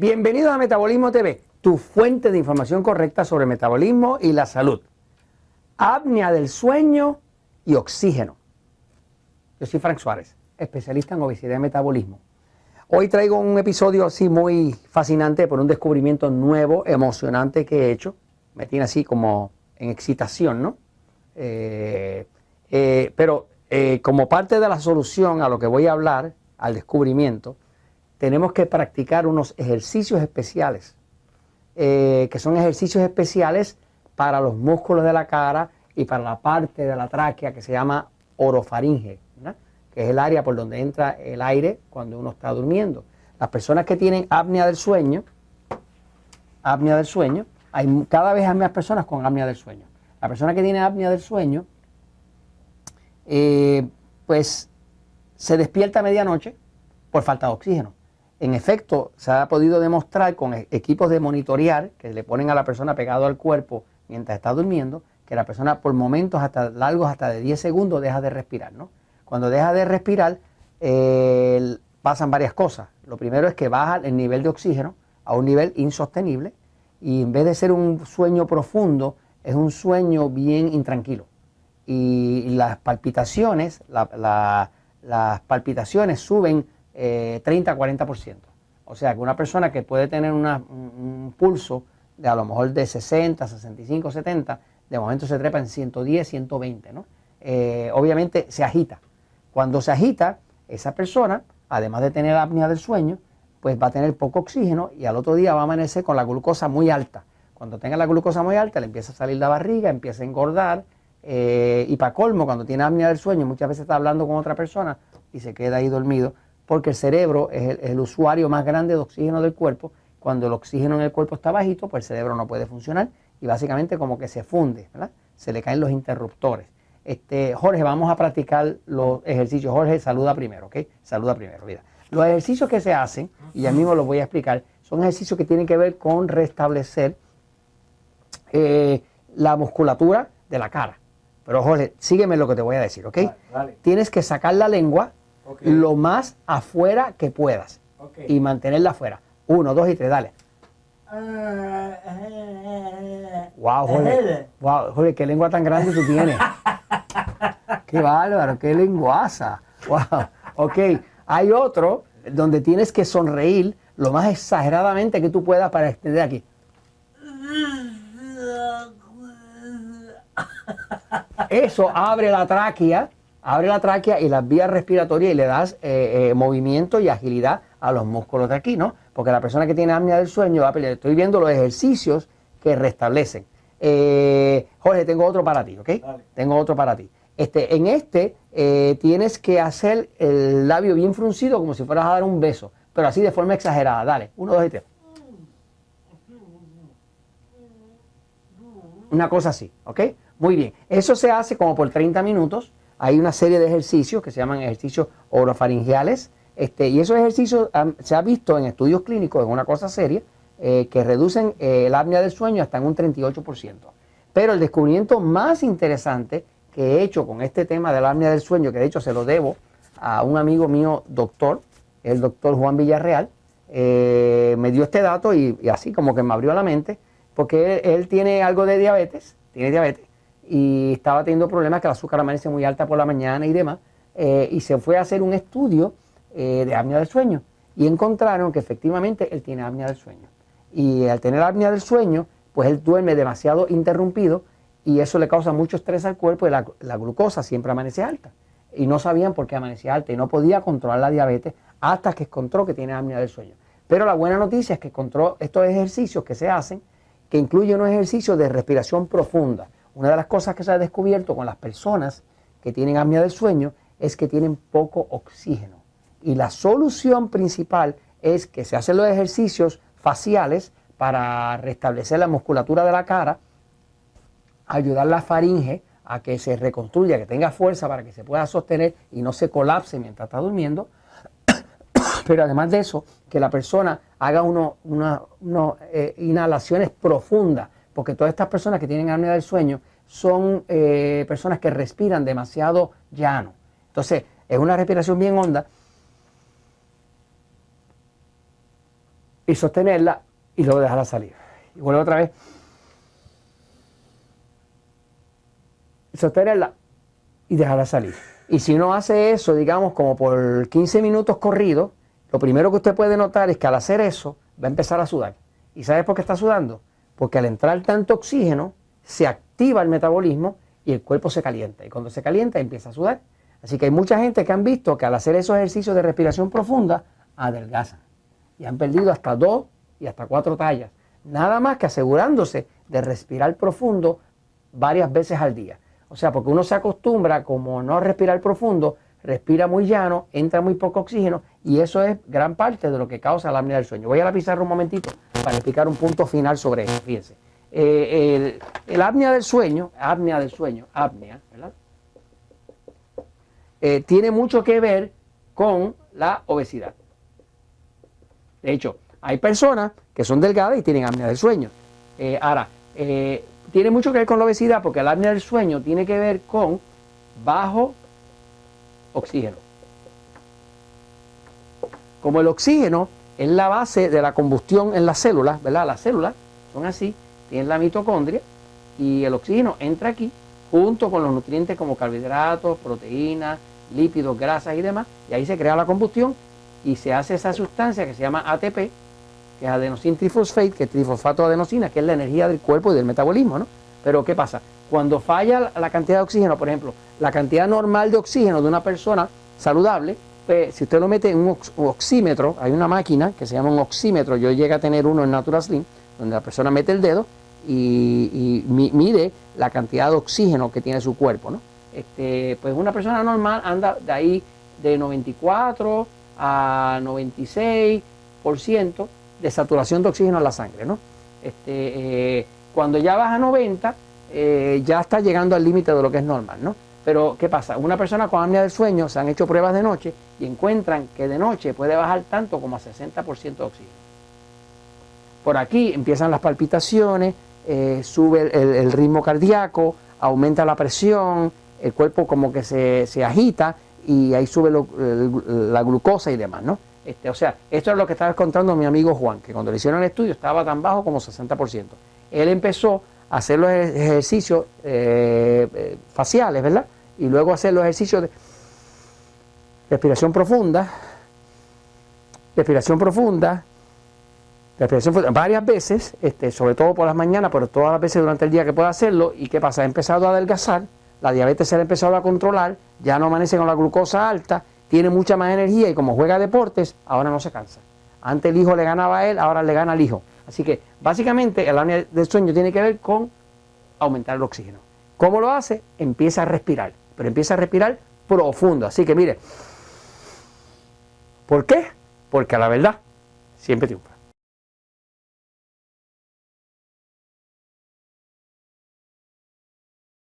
Bienvenidos a Metabolismo TV, tu fuente de información correcta sobre el metabolismo y la salud. Apnea del sueño y oxígeno. Yo soy Frank Suárez, especialista en obesidad y metabolismo. Hoy traigo un episodio así muy fascinante por un descubrimiento nuevo, emocionante que he hecho. Me tiene así como en excitación, ¿no? Pero como parte de la solución a lo que voy a hablar, al descubrimiento, tenemos que practicar unos ejercicios especiales, que son ejercicios especiales para los músculos de la cara y para la parte de la tráquea que se llama orofaringe, ¿verdad? Que es el área por donde entra el aire cuando uno está durmiendo. Las personas que tienen apnea del sueño, cada vez hay más personas con apnea del sueño. La persona que tiene apnea del sueño, pues se despierta a medianoche por falta de oxígeno. En efecto, se ha podido demostrar con equipos de monitorear que le ponen a la persona pegado al cuerpo mientras está durmiendo, que la persona por momentos largos, hasta de 10 segundos, deja de respirar, ¿no? Cuando deja de respirar, pasan varias cosas. Lo primero es que baja el nivel de oxígeno a un nivel insostenible y en vez de ser un sueño profundo, es un sueño bien intranquilo. Y las palpitaciones, las palpitaciones suben 30 a 40%. O sea que una persona que puede tener un pulso de a lo mejor de 60, 65, 70, de momento se trepa en 110, 120, ¿no? Obviamente se agita. Cuando se agita, esa persona, además de tener apnea del sueño, pues va a tener poco oxígeno y al otro día va a amanecer con la glucosa muy alta. Cuando tenga la glucosa muy alta, le empieza a salir la barriga, empieza a engordar, y para colmo, cuando tiene apnea del sueño, muchas veces está hablando con otra persona y se queda ahí dormido, porque el cerebro es el usuario más grande de oxígeno del cuerpo. Cuando el oxígeno en el cuerpo está bajito, pues el cerebro no puede funcionar y básicamente como que se funde, ¿verdad? Se le caen los interruptores. Jorge, vamos a practicar los ejercicios. Jorge, saluda primero, ¿ok? Saluda primero, mira. Los ejercicios que se hacen, y ya mismo los voy a explicar, son ejercicios que tienen que ver con restablecer la musculatura de la cara. Pero Jorge, sígueme lo que te voy a decir, ¿ok? Vale. Tienes que sacar la lengua lo más afuera que puedas y mantenerla afuera. 1, 2 y 3, dale. Wow, Jorge. Wow, Jorge, qué lengua tan grande tú tienes. Qué bárbaro, qué lenguaza. Wow. Ok, hay otro donde tienes que sonreír lo más exageradamente que tú puedas para extender aquí. Eso abre la tráquea y las vías respiratorias y le das movimiento y agilidad a los músculos de aquí, ¿no? Porque la persona que tiene apnea del sueño va a pelear. Estoy viendo los ejercicios que restablecen. Jorge, tengo otro para ti, ¿ok? Vale. Tengo otro para ti. Tienes que hacer el labio bien fruncido como si fueras a dar un beso, pero así de forma exagerada. Dale, 1, 2 y 3. Una cosa así, ¿ok? Muy bien. Eso se hace como por 30 minutos. Hay una serie de ejercicios que se llaman ejercicios orofaringeales. Y esos ejercicios se ha visto en estudios clínicos, en una cosa seria, que reducen la apnea del sueño hasta en un 38%. Pero el descubrimiento más interesante que he hecho con este tema de la apnea del sueño, que de hecho se lo debo a un amigo mío, doctor, el doctor Juan Villarreal, me dio este dato y así como que me abrió la mente, porque él tiene algo de diabetes, y estaba teniendo problemas que el azúcar amanece muy alta por la mañana y demás, y se fue a hacer un estudio de apnea del sueño y encontraron que efectivamente él tiene apnea del sueño. Y al tener apnea del sueño, pues él duerme demasiado interrumpido y eso le causa mucho estrés al cuerpo y la glucosa siempre amanece alta. Y no sabían por qué amanecía alta y no podía controlar la diabetes hasta que encontró que tiene apnea del sueño. Pero la buena noticia es que encontró estos ejercicios que se hacen, que incluyen unos ejercicios de respiración profunda. Una de las cosas que se ha descubierto con las personas que tienen apnea del sueño es que tienen poco oxígeno. Y la solución principal es que se hacen los ejercicios faciales para restablecer la musculatura de la cara, ayudar la faringe a que se reconstruya, que tenga fuerza para que se pueda sostener y no se colapse mientras está durmiendo. Pero además de eso, que la persona haga unas inhalaciones profundas, porque todas estas personas que tienen apnea del sueño son personas que respiran demasiado llano. Entonces, es una respiración bien honda. y sostenerla y luego dejarla salir. Y vuelve otra vez. Y sostenerla y dejarla salir. Y si uno hace eso, digamos, como por 15 minutos corridos, lo primero que usted puede notar es que al hacer eso va a empezar a sudar. ¿Y sabe por qué está sudando? Porque al entrar tanto oxígeno se activa el metabolismo y el cuerpo se calienta. Y cuando se calienta empieza a sudar. Así que hay mucha gente que han visto que al hacer esos ejercicios de respiración profunda adelgazan. Y han perdido hasta 2 y hasta 4 tallas. Nada más que asegurándose de respirar profundo varias veces al día. O sea, porque uno se acostumbra como no a respirar profundo, respira muy llano, entra muy poco oxígeno y eso es gran parte de lo que causa la apnea del sueño. Voy a la pizarra un momentito para explicar un punto final sobre esto. Fíjense. El apnea del sueño, ¿verdad? Tiene mucho que ver con la obesidad. De hecho, hay personas que son delgadas y tienen apnea del sueño. Tiene mucho que ver con la obesidad porque la apnea del sueño tiene que ver con bajo oxígeno. Como el oxígeno es la base de la combustión en las células, ¿verdad? Las células son así, tienen la mitocondria y el oxígeno entra aquí junto con los nutrientes como carbohidratos, proteínas, lípidos, grasas y demás, y ahí se crea la combustión y se hace esa sustancia que se llama ATP, que es adenosine trifosfate, que es trifosfato de adenosina, que es la energía del cuerpo y del metabolismo, ¿no? Pero ¿qué pasa? Cuando falla la cantidad de oxígeno, por ejemplo, la cantidad normal de oxígeno de una persona saludable, pues, si usted lo mete en un oxímetro, hay una máquina que se llama un oxímetro, yo llegué a tener uno en Natural Slim, donde la persona mete el dedo y mide la cantidad de oxígeno que tiene su cuerpo, ¿no? Pues una persona normal anda de ahí de 94 a 96% de saturación de oxígeno en la sangre, ¿no? Cuando ya baja a 90, ya está llegando al límite de lo que es normal, ¿no? Pero, ¿qué pasa? Una persona con apnea del sueño se han hecho pruebas de noche y encuentran que de noche puede bajar tanto como a 60% de oxígeno. Por aquí empiezan las palpitaciones, sube el ritmo cardíaco, aumenta la presión, el cuerpo como que se agita y ahí sube la glucosa y demás, ¿no? O sea, esto es lo que estaba contando mi amigo Juan, que cuando le hicieron el estudio estaba tan bajo como 60%. Él empezó a hacer los ejercicios faciales, ¿verdad? Y luego hacer los ejercicios de respiración profunda, varias veces, sobre todo por las mañanas, pero todas las veces durante el día que pueda hacerlo. ¿Y qué pasa? Ha empezado a adelgazar, la diabetes se le ha empezado a controlar, ya no amanece con la glucosa alta, tiene mucha más energía y como juega deportes, ahora no se cansa. Antes el hijo le ganaba a él, ahora le gana al hijo. Así que básicamente el apnea del sueño tiene que ver con aumentar el oxígeno. ¿Cómo lo hace? Empieza a respirar, pero empieza a respirar profundo. Así que mire, ¿por qué? Porque a la verdad siempre triunfa.